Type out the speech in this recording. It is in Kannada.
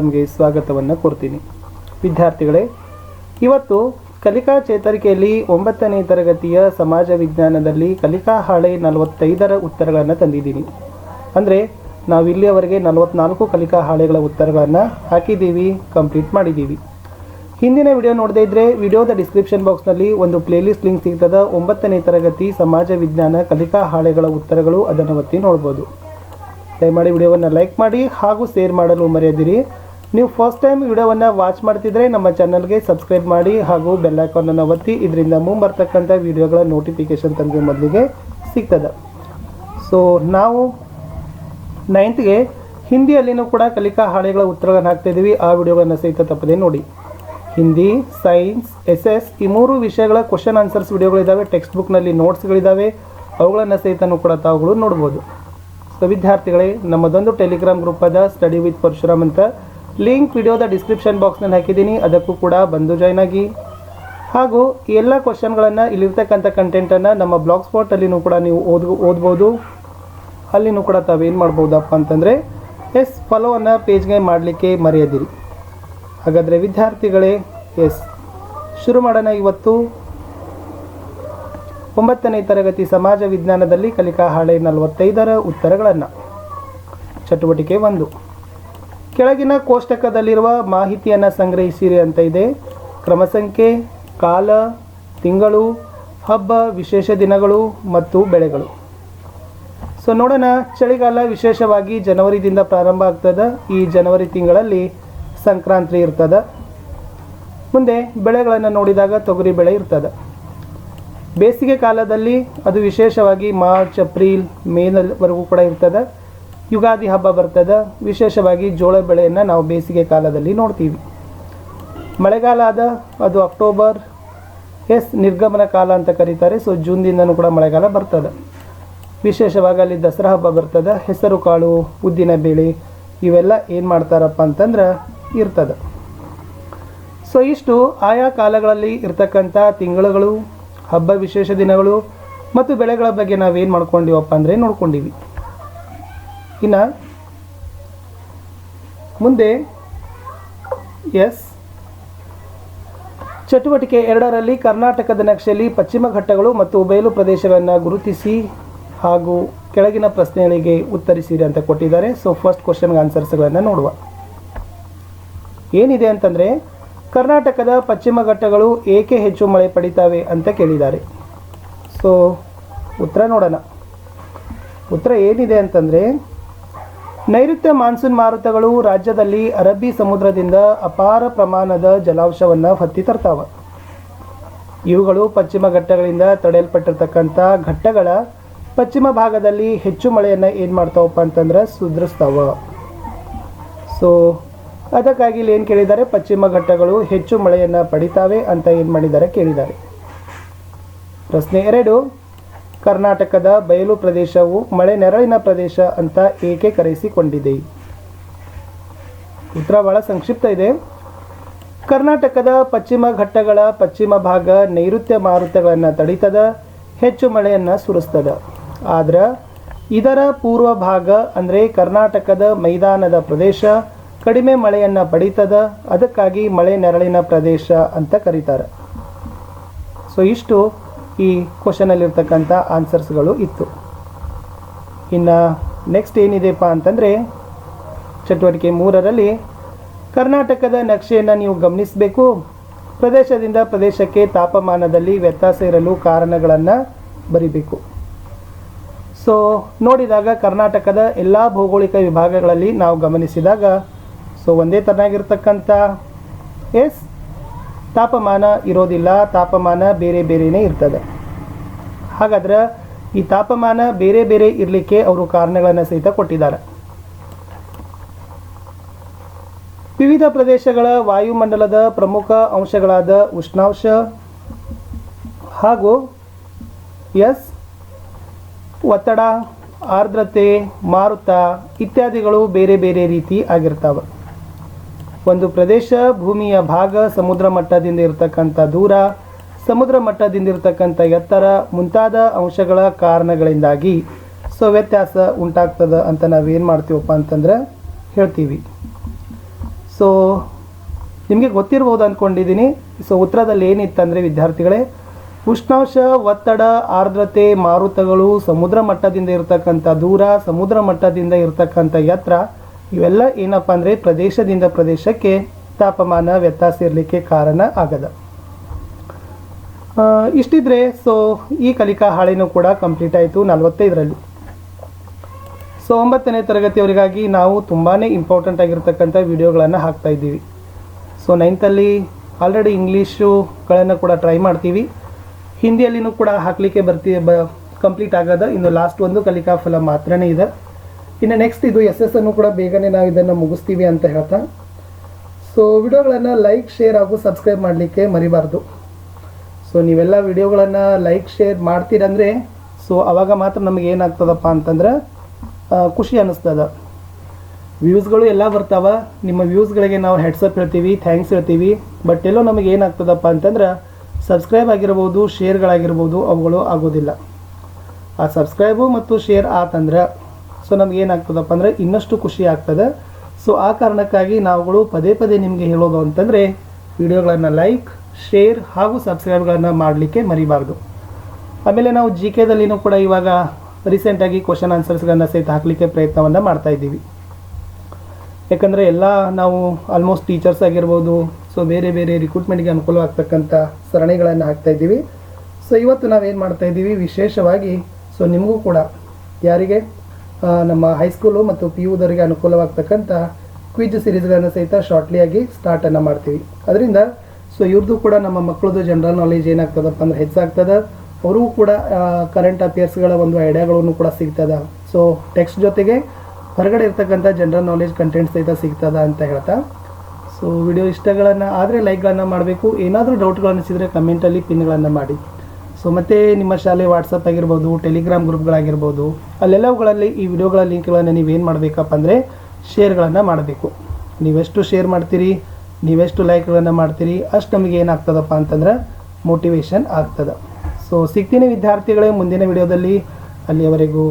ನಮಗೆ ಸ್ವಾಗತವನ್ನು ಕೋರ್ತೀನಿ. ವಿದ್ಯಾರ್ಥಿಗಳೇ, ಇವತ್ತು ಕಲಿಕಾ ಚೇತರಿಕೆಯಲ್ಲಿ 9ನೇ ತರಗತಿಯ ಸಮಾಜ ವಿಜ್ಞಾನದಲ್ಲಿ ಕಲಿಕಾ ಹಾಳೆ 45ರ ಉತ್ತರಗಳನ್ನು ತಂದಿದ್ದೀನಿ. ಅಂದರೆ ನಾವು ಇಲ್ಲಿಯವರೆಗೆ 44 ಕಲಿಕಾ ಹಾಳೆಗಳ ಉತ್ತರಗಳನ್ನು ಹಾಕಿದ್ದೀವಿ, ಕಂಪ್ಲೀಟ್ ಮಾಡಿದ್ದೀವಿ. ಹಿಂದಿನ ವಿಡಿಯೋ ನೋಡದೇ ಇದ್ದರೆ ವಿಡಿಯೋದ ಡಿಸ್ಕ್ರಿಪ್ಷನ್ ಬಾಕ್ಸ್ನಲ್ಲಿ ಒಂದು ಪ್ಲೇಲಿಸ್ಟ್ ಲಿಂಕ್ ಸಿಗ್ತದೆ. 9ನೇ ತರಗತಿ ಸಮಾಜ ವಿಜ್ಞಾನ ಕಲಿಕಾ ಹಾಳೆಗಳ ಉತ್ತರಗಳು, ಅದನ್ನು ಒತ್ತಿ ನೋಡ್ಬೋದು. ದಯಮಾಡಿ ವಿಡಿಯೋವನ್ನು ಲೈಕ್ ಮಾಡಿ ಹಾಗೂ ಶೇರ್ ಮಾಡಲು ಮರೆಯದಿರಿ. ನೀವು ಫಸ್ಟ್ ಟೈಮ್ ವಿಡಿಯೋವನ್ನು ವಾಚ್ ಮಾಡ್ತಿದ್ರೆ ನಮ್ಮ ಚಾನಲ್ಗೆ ಸಬ್ಸ್ಕ್ರೈಬ್ ಮಾಡಿ ಹಾಗೂ ಬೆಲ್ ಐಕಾನನ್ನು ಒತ್ತಿ. ಇದರಿಂದ ಮುಂಬರ್ತಕ್ಕಂಥ ವಿಡಿಯೋಗಳ ನೋಟಿಫಿಕೇಶನ್ ತಮಗೆ ಮೊದಲಿಗೆ ಸಿಗ್ತದೆ. ಸೊ ನಾವು 9th ಹಿಂದಿಯಲ್ಲಿನೂ ಕೂಡ ಕಲಿಕಾ ಹಾಳೆಗಳ ಉತ್ತರಗಳನ್ನು ಹಾಕ್ತಾಯಿದ್ದೀವಿ. ಆ ವಿಡಿಯೋಗಳನ್ನು ಸಹಿತ ತಪ್ಪದೆ ನೋಡಿ. ಹಿಂದಿ, ಸೈನ್ಸ್, SS ಈ 3 ವಿಷಯಗಳ ಕ್ವಶನ್ ಆನ್ಸರ್ಸ್ ವಿಡಿಯೋಗಳಿದ್ದಾವೆ. ಟೆಕ್ಸ್ಟ್ ಬುಕ್ನಲ್ಲಿ ನೋಟ್ಸ್ಗಳಿದ್ದಾವೆ, ಅವುಗಳನ್ನು ಸಹಿತ ಕೂಡ ತಾವುಗಳು ನೋಡ್ಬೋದು. ಸೊ ವಿದ್ಯಾರ್ಥಿಗಳೇ, ನಮ್ಮದೊಂದು ಟೆಲಿಗ್ರಾಮ್ ಗ್ರೂಪ್ ಅದ ಸ್ಟಡಿ ವಿತ್ ಪರಶುರಾಮ್ ಅಂತ. ಲಿಂಕ್ ವಿಡಿಯೋದ ಡಿಸ್ಕ್ರಿಪ್ಷನ್ ಬಾಕ್ಸ್ನಲ್ಲಿ ಹಾಕಿದ್ದೀನಿ, ಅದಕ್ಕೂ ಕೂಡ ಬಂದು ಜಾಯ್ನ್ ಆಗಿ. ಹಾಗೂ ಈ ಎಲ್ಲ ಕ್ವಶನ್ಗಳನ್ನು, ಇಲ್ಲಿರ್ತಕ್ಕಂಥ ಕಂಟೆಂಟನ್ನು ನಮ್ಮ ಬ್ಲಾಗ್ ಸ್ಪಾಟಲ್ಲಿನೂ ಕೂಡ ನೀವು ಓದ್ಬೋದು. ಅಲ್ಲಿನೂ ಕೂಡ ತಾವೇನು ಮಾಡ್ಬೋದಪ್ಪ ಅಂತಂದರೆ ಫಾಲೋವನ್ನು ಪೇಜ್ಗೆ ಮಾಡಲಿಕ್ಕೆ ಮರೆಯದಿರಿ. ಹಾಗಾದರೆ ವಿದ್ಯಾರ್ಥಿಗಳೇ, ಶುರು ಮಾಡೋಣ. ಇವತ್ತು 9ನೇ ತರಗತಿ ಸಮಾಜ ವಿಜ್ಞಾನದಲ್ಲಿ ಕಲಿಕಾ ಹಾಳೆ 45ರ ಉತ್ತರಗಳನ್ನು. ಚಟುವಟಿಕೆ 1, ಕೆಳಗಿನ ಕೋಷ್ಟಕದಲ್ಲಿರುವ ಮಾಹಿತಿಯನ್ನು ಸಂಗ್ರಹಿಸಿರಿ ಅಂತ ಇದೆ. ಕ್ರಮ ಸಂಖ್ಯೆ, ಕಾಲ, ತಿಂಗಳು, ಹಬ್ಬ, ವಿಶೇಷ ದಿನಗಳು ಮತ್ತು ಬೆಳೆಗಳು. ಸೊ ನೋಡೋಣ. ಚಳಿಗಾಲ ವಿಶೇಷವಾಗಿ ಜನವರಿದಿಂದ ಪ್ರಾರಂಭ ಆಗ್ತದೆ. ಈ ಜನವರಿ ತಿಂಗಳಲ್ಲಿ ಸಂಕ್ರಾಂತಿ ಇರ್ತದೆ. ಮುಂದೆ ಬೆಳೆಗಳನ್ನು ನೋಡಿದಾಗ ತೊಗರಿ ಬೆಳೆ ಇರ್ತದೆ. ಬೇಸಿಗೆ ಕಾಲದಲ್ಲಿ ಅದು ವಿಶೇಷವಾಗಿ ಮಾರ್ಚ್, ಏಪ್ರಿಲ್, ಮೇವರೆಗೂ ಕೂಡ ಇರ್ತದೆ. ಯುಗಾದಿ ಹಬ್ಬ ಬರ್ತದೆ. ವಿಶೇಷವಾಗಿ ಜೋಳ ಬೆಳೆಯನ್ನು ನಾವು ಬೇಸಿಗೆ ಕಾಲದಲ್ಲಿ ನೋಡ್ತೀವಿ. ಮಳೆಗಾಲ ಅದು ಅಕ್ಟೋಬರ್, ನಿರ್ಗಮನ ಕಾಲ ಅಂತ ಕರೀತಾರೆ. ಸೊ ಜೂನ್ದಿಂದನೂ ಕೂಡ ಮಳೆಗಾಲ ಬರ್ತದೆ. ವಿಶೇಷವಾಗಿ ಅಲ್ಲಿ ದಸರಾ ಹಬ್ಬ ಬರ್ತದೆ. ಹೆಸರು ಕಾಳು, ಉದ್ದಿನ ಬೇಳೆ ಇವೆಲ್ಲ ಏನು ಮಾಡ್ತಾರಪ್ಪ ಅಂತಂದ್ರೆ ಇರ್ತದೆ. ಸೊ ಇಷ್ಟು ಆಯಾ ಕಾಲಗಳಲ್ಲಿ ಇರ್ತಕ್ಕಂಥ ತಿಂಗಳುಗಳು, ಹಬ್ಬ, ವಿಶೇಷ ದಿನಗಳು ಮತ್ತು ಬೆಳೆಗಳ ಬಗ್ಗೆ ನಾವೇನು ಮಾಡ್ಕೊಂಡಿವಪ್ಪ ಅಂದರೆ ನೋಡ್ಕೊಂಡಿವಿ. ಇನ್ನು ಮುಂದೆ ಚಟುವಟಿಕೆ 2ರಲ್ಲಿ ಕರ್ನಾಟಕದ ನಕ್ಷೆಯಲ್ಲಿ ಪಶ್ಚಿಮ ಘಟ್ಟಗಳು ಮತ್ತು ಬಯಲು ಪ್ರದೇಶಗಳನ್ನು ಗುರುತಿಸಿ ಹಾಗೂ ಕೆಳಗಿನ ಪ್ರಶ್ನೆಗಳಿಗೆ ಉತ್ತರಿಸಿರಿ ಅಂತ ಕೊಟ್ಟಿದ್ದಾರೆ. ಸೊ ಫಸ್ಟ್ ಕ್ವಶನ್ಗೆ ಆನ್ಸರ್ಸ್ಗಳನ್ನು ನೋಡುವ. ಏನಿದೆ ಅಂತಂದರೆ, ಕರ್ನಾಟಕದ ಪಶ್ಚಿಮ ಘಟ್ಟಗಳು ಏಕೆ ಹೆಚ್ಚು ಮಳೆ ಪಡಿತಾವೆ ಅಂತ ಕೇಳಿದ್ದಾರೆ. ಸೊ ಉತ್ತರ ನೋಡೋಣ. ಉತ್ತರ ಏನಿದೆ ಅಂತಂದರೆ, ನೈಋತ್ಯ ಮಾನ್ಸೂನ್ ಮಾರುತಗಳು ರಾಜ್ಯದಲ್ಲಿ ಅರಬ್ಬಿ ಸಮುದ್ರದಿಂದ ಅಪಾರ ಪ್ರಮಾಣದ ಜಲಾಂಶವನ್ನು ಹೊತ್ತಿ ತರ್ತಾವೆ. ಇವುಗಳು ಪಶ್ಚಿಮ ಘಟ್ಟಗಳಿಂದ ತಡೆಯಲ್ಪಟ್ಟಿರ್ತಕ್ಕಂಥ ಘಟ್ಟಗಳ ಪಶ್ಚಿಮ ಭಾಗದಲ್ಲಿ ಹೆಚ್ಚು ಮಳೆಯನ್ನು ಏನು ಮಾಡ್ತಾವಪ್ಪ ಅಂತಂದ್ರೆ ಸುಧಾರಿಸ್ತಾವ. ಸೊ ಅದಕ್ಕಾಗಿ ಇಲ್ಲಿ ಏನು ಕೇಳಿದ್ದಾರೆ, ಪಶ್ಚಿಮ ಘಟ್ಟಗಳು ಹೆಚ್ಚು ಮಳೆಯನ್ನು ಪಡಿತಾವೆ ಅಂತ ಏನು ಮಾಡಿದ್ದಾರೆ ಕೇಳಿದ್ದಾರೆ. ಪ್ರಶ್ನೆ 2, ಕರ್ನಾಟಕದ ಬಯಲು ಪ್ರದೇಶವು ಮಳೆ ನೆರಳಿನ ಪ್ರದೇಶ ಅಂತ ಏಕೆ ಕರೆಸಿಕೊಂಡಿದೆ. ಉತ್ತರ ಬಹಳ ಸಂಕ್ಷಿಪ್ತ ಇದೆ. ಕರ್ನಾಟಕದ ಪಶ್ಚಿಮ ಘಟ್ಟಗಳ ಪಶ್ಚಿಮ ಭಾಗ ನೈಋತ್ಯ ಮಾರುತಗಳನ್ನು ತಡೀತದ, ಹೆಚ್ಚು ಮಳೆಯನ್ನು ಸುರಿಸ್ತದ. ಆದ್ರೆ ಇದರ ಪೂರ್ವ ಭಾಗ ಅಂದರೆ ಕರ್ನಾಟಕದ ಮೈದಾನದ ಪ್ರದೇಶ ಕಡಿಮೆ ಮಳೆಯನ್ನು ಪಡೀತದ. ಅದಕ್ಕಾಗಿ ಮಳೆ ನೆರಳಿನ ಪ್ರದೇಶ ಅಂತ ಕರೀತಾರೆ. ಸೊ ಇಷ್ಟು ಈ ಕ್ವಶನಲ್ಲಿರ್ತಕ್ಕಂಥ ಆನ್ಸರ್ಸ್ಗಳು ಇತ್ತು. ಇನ್ನು ನೆಕ್ಸ್ಟ್ ಏನಿದೆಪ್ಪ ಅಂತಂದರೆ, ಚಟುವಟಿಕೆ 3ರಲ್ಲಿ ಕರ್ನಾಟಕದ ನಕ್ಷೆಯನ್ನು ನೀವು ಗಮನಿಸಬೇಕು. ಪ್ರದೇಶದಿಂದ ಪ್ರದೇಶಕ್ಕೆ ತಾಪಮಾನದಲ್ಲಿ ವ್ಯತ್ಯಾಸ ಇರಲು ಕಾರಣಗಳನ್ನು ಬರಿಬೇಕು. ಸೊ ನೋಡಿದಾಗ ಕರ್ನಾಟಕದ ಎಲ್ಲ ಭೌಗೋಳಿಕ ವಿಭಾಗಗಳಲ್ಲಿ ನಾವು ಗಮನಿಸಿದಾಗ ಸೊ ಒಂದೇ ಥರನಾಗಿರ್ತಕ್ಕಂಥ ತಾಪಮಾನ ಇರೋದಿಲ್ಲ. ತಾಪಮಾನ ಬೇರೆ ಬೇರೆಯೇ ಇರ್ತದೆ. ಹಾಗಾದ್ರೆ ಈ ತಾಪಮಾನ ಬೇರೆ ಬೇರೆ ಇರಲಿಕ್ಕೆ ಅವರು ಕಾರಣಗಳನ್ನು ಸಹಿತ ಕೊಟ್ಟಿದ್ದಾರೆ. ವಿವಿಧ ಪ್ರದೇಶಗಳ ವಾಯುಮಂಡಲದ ಪ್ರಮುಖ ಅಂಶಗಳಾದ ಉಷ್ಣಾಂಶ ಹಾಗೂ ಒತ್ತಡ, ಆರ್ದ್ರತೆ, ಮಾರುತ ಇತ್ಯಾದಿಗಳು ಬೇರೆ ಬೇರೆ ರೀತಿ ಆಗಿರ್ತಾವೆ. ಒಂದು ಪ್ರದೇಶ, ಭೂಮಿಯ ಭಾಗ, ಸಮುದ್ರ ಮಟ್ಟದಿಂದ ಇರತಕ್ಕಂಥ ದೂರ, ಸಮುದ್ರ ಮಟ್ಟದಿಂದಿರ್ತಕ್ಕಂಥ ಎತ್ತರ ಮುಂತಾದ ಅಂಶಗಳ ಕಾರಣಗಳಿಂದಾಗಿ ಸೊ ವ್ಯತ್ಯಾಸ ಉಂಟಾಗ್ತದೆ ಅಂತ ನಾವೇನು ಮಾಡ್ತೀವಪ್ಪ ಅಂತಂದ್ರೆ ಹೇಳ್ತೀವಿ. ಸೊ ನಿಮಗೆ ಗೊತ್ತಿರ್ಬೋದು ಅಂದ್ಕೊಂಡಿದ್ದೀನಿ. ಸೊ ಉತ್ತರದಲ್ಲಿ ಏನಿತ್ತಂದರೆ ವಿದ್ಯಾರ್ಥಿಗಳೇ, ಉಷ್ಣಾಂಶ, ಒತ್ತಡ, ಆರ್ದ್ರತೆ, ಮಾರುತಗಳು, ಸಮುದ್ರ ಮಟ್ಟದಿಂದ ಇರತಕ್ಕಂಥ ದೂರ, ಸಮುದ್ರ ಮಟ್ಟದಿಂದ ಇರತಕ್ಕಂಥ ಎತ್ತರ, ಇವೆಲ್ಲ ಏನಪ್ಪ ಅಂದರೆ ಪ್ರದೇಶದಿಂದ ಪ್ರದೇಶಕ್ಕೆ ತಾಪಮಾನ ವ್ಯತ್ಯಾಸ ಇರಲಿಕ್ಕೆ ಕಾರಣ ಆಗದ. ಇಷ್ಟಿದ್ರೆ ಸೊ ಈ ಕಲಿಕಾ ಹಾಳೆನೂ ಕೂಡ ಕಂಪ್ಲೀಟ್ ಆಯಿತು 45ರಲ್ಲಿ. ಸೊ 9ನೇ ತರಗತಿಯವರಿಗಾಗಿ ನಾವು ತುಂಬಾ ಇಂಪಾರ್ಟೆಂಟ್ ಆಗಿರ್ತಕ್ಕಂಥ ವಿಡಿಯೋಗಳನ್ನು ಹಾಕ್ತಾ ಇದ್ದೀವಿ. ಸೊ 9th ಆಲ್ರೆಡಿ ಇಂಗ್ಲೀಷುಗಳನ್ನು ಕೂಡ ಟ್ರೈ ಮಾಡ್ತೀವಿ, ಹಿಂದಿಯಲ್ಲಿನೂ ಕೂಡ ಹಾಕಲಿಕ್ಕೆ ಕಂಪ್ಲೀಟ್ ಆಗದ. ಇನ್ನು ಲಾಸ್ಟ್ ಒಂದು ಕಲಿಕಾ ಫಲ ಮಾತ್ರನೇ ಇದೆ. ಇನ್ನು ನೆಕ್ಸ್ಟ್ ಇದು SS ಅನ್ನು ಕೂಡ ಬೇಗನೆ ನಾವು ಇದನ್ನು ಮುಗಿಸ್ತೀವಿ ಅಂತ ಹೇಳ್ತಾ, ಸೊ ವಿಡಿಯೋಗಳನ್ನು ಲೈಕ್, ಶೇರ್ ಹಾಗೂ ಸಬ್ಸ್ಕ್ರೈಬ್ ಮಾಡಲಿಕ್ಕೆ ಮರಿಬಾರ್ದು. ಸೊ ನೀವೆಲ್ಲ ವಿಡಿಯೋಗಳನ್ನು ಲೈಕ್, ಶೇರ್ ಮಾಡ್ತೀರಂದರೆ ಸೊ ಆವಾಗ ಮಾತ್ರ ನಮಗೆ ಏನಾಗ್ತದಪ್ಪ ಅಂತಂದ್ರೆ ಖುಷಿ ಅನ್ನಿಸ್ತದ. ವ್ಯೂಸ್ಗಳು ಎಲ್ಲ ಬರ್ತಾವ, ನಿಮ್ಮ ವ್ಯೂಸ್ಗಳಿಗೆ ನಾವು ಹೆಡ್ಸಪ್ ಹೇಳ್ತೀವಿ, ಥ್ಯಾಂಕ್ಸ್ ಹೇಳ್ತೀವಿ. ಬಟ್ ಎಲ್ಲೋ ನಮಗೆ ಏನಾಗ್ತದಪ್ಪ ಅಂತಂದ್ರೆ ಸಬ್ಸ್ಕ್ರೈಬ್ ಆಗಿರ್ಬೋದು, ಶೇರ್ಗಳಾಗಿರ್ಬೋದು, ಅವುಗಳು ಆಗೋದಿಲ್ಲ. ಆ ಸಬ್ಸ್ಕ್ರೈಬು ಮತ್ತು ಶೇರ್ ಆತಂದ್ರೆ ಸೊ ನಮ್ಗೆ ಏನಾಗ್ತದಪ್ಪ ಅಂದರೆ ಇನ್ನಷ್ಟು ಖುಷಿ ಆಗ್ತದೆ. ಸೊ ಆ ಕಾರಣಕ್ಕಾಗಿ ನಾವುಗಳು ಪದೇ ಪದೇ ನಿಮಗೆ ಹೇಳೋದು ಅಂತಂದರೆ ವಿಡಿಯೋಗಳನ್ನು ಲೈಕ್, ಶೇರ್ ಹಾಗೂ ಸಬ್ಸ್ಕ್ರೈಬ್ಗಳನ್ನು ಮಾಡಲಿಕ್ಕೆ ಮರಿಬಾರ್ದು. ಆಮೇಲೆ ನಾವು GKದಲ್ಲಿನೂ ಕೂಡ ಇವಾಗ ರೀಸೆಂಟಾಗಿ ಕ್ವಶನ್ ಆನ್ಸರ್ಸ್ಗಳನ್ನು ಸಹಿತ ಹಾಕಲಿಕ್ಕೆ ಪ್ರಯತ್ನವನ್ನು ಮಾಡ್ತಾಯಿದ್ದೀವಿ. ಯಾಕಂದರೆ ಎಲ್ಲ ನಾವು ಆಲ್ಮೋಸ್ಟ್ ಟೀಚರ್ಸ್ ಆಗಿರ್ಬೋದು, ಸೊ ಬೇರೆ ಬೇರೆ ರಿಕ್ರೂಟ್ಮೆಂಟ್ಗೆ ಅನುಕೂಲವಾಗ್ತಕ್ಕಂಥ ಸರಣಿಗಳನ್ನು ಹಾಕ್ತಾಯಿದ್ದೀವಿ. ಸೊ ಇವತ್ತು ನಾವೇನು ಮಾಡ್ತಾಯಿದ್ದೀವಿ ವಿಶೇಷವಾಗಿ, ಸೊ ನಿಮಗೂ ಕೂಡ ಯಾರಿಗೆ ನಮ್ಮ ಹೈಸ್ಕೂಲು ಮತ್ತು PUದವರಿಗೆ ಅನುಕೂಲವಾಗ್ತಕ್ಕಂಥ ಕ್ವಿಜ್ ಸೀರೀಸ್ಗಳನ್ನು ಸಹಿತ ಶಾರ್ಟ್ಲಿಯಾಗಿ ಸ್ಟಾರ್ಟನ್ನು ಮಾಡ್ತೀವಿ. ಅದರಿಂದ ಸೊ ಇವ್ರದ್ದು ಕೂಡ ನಮ್ಮ ಮಕ್ಕಳದ್ದು ಜನರಲ್ ನಾಲೆಜ್ ಏನಾಗ್ತದಪ್ಪ ಅಂದ್ರೆ ಹೆಚ್ಚಾಗ್ತದೆ. ಅವ್ರಿಗೂ ಕೂಡ ಕರೆಂಟ್ ಅಫೇರ್ಸ್ಗಳ ಒಂದು ಐಡಿಯಾಗಳನ್ನು ಕೂಡ ಸಿಗ್ತದೆ. ಸೊ ಟೆಕ್ಸ್ಟ್ ಜೊತೆಗೆ ಹೊರಗಡೆ ಇರ್ತಕ್ಕಂಥ ಜನರಲ್ ನಾಲೆಜ್ ಕಂಟೆಂಟ್ ಸಹಿತ ಸಿಗ್ತದ ಅಂತ ಹೇಳ್ತಾ, ಸೊ ವಿಡಿಯೋ ಇಷ್ಟಗಳನ್ನು ಆದರೆ ಲೈಕ್ಗಳನ್ನು ಮಾಡಬೇಕು. ಏನಾದರೂ ಡೌಟ್ಗಳು ಅನಿಸಿದರೆ ಕಮೆಂಟಲ್ಲಿ ಪಿನ್ಗಳನ್ನು ಮಾಡಿ. ಸೊ ಮತ್ತು ನಿಮ್ಮ ಶಾಲೆ ವಾಟ್ಸಪ್ ಆಗಿರ್ಬೋದು, ಟೆಲಿಗ್ರಾಮ್ ಗ್ರೂಪ್ಗಳಾಗಿರ್ಬೋದು, ಅಲ್ಲೆಲ್ಲವುಗಳಲ್ಲಿ ಈ ವಿಡಿಯೋಗಳ ಲಿಂಕ್ಗಳನ್ನು ನೀವೇನು ಮಾಡಬೇಕಪ್ಪ ಅಂದರೆ ಶೇರ್ಗಳನ್ನು ಮಾಡಬೇಕು. ನೀವೆಷ್ಟು ಶೇರ್ ಮಾಡ್ತೀರಿ, ನೀವೆಷ್ಟು ಲೈಕ್ಗಳನ್ನು ಮಾಡ್ತೀರಿ, ಅಷ್ಟು ನಮಗೆ ಏನಾಗ್ತದಪ್ಪ ಅಂತಂದ್ರೆ ಮೋಟಿವೇಶನ್ ಆಗ್ತದೆ. ಸೊ ಸಿಗ್ತೀನಿ ವಿದ್ಯಾರ್ಥಿಗಳೇ ಮುಂದಿನ ವಿಡಿಯೋದಲ್ಲಿ. ಅಲ್ಲಿಯವರೆಗೂ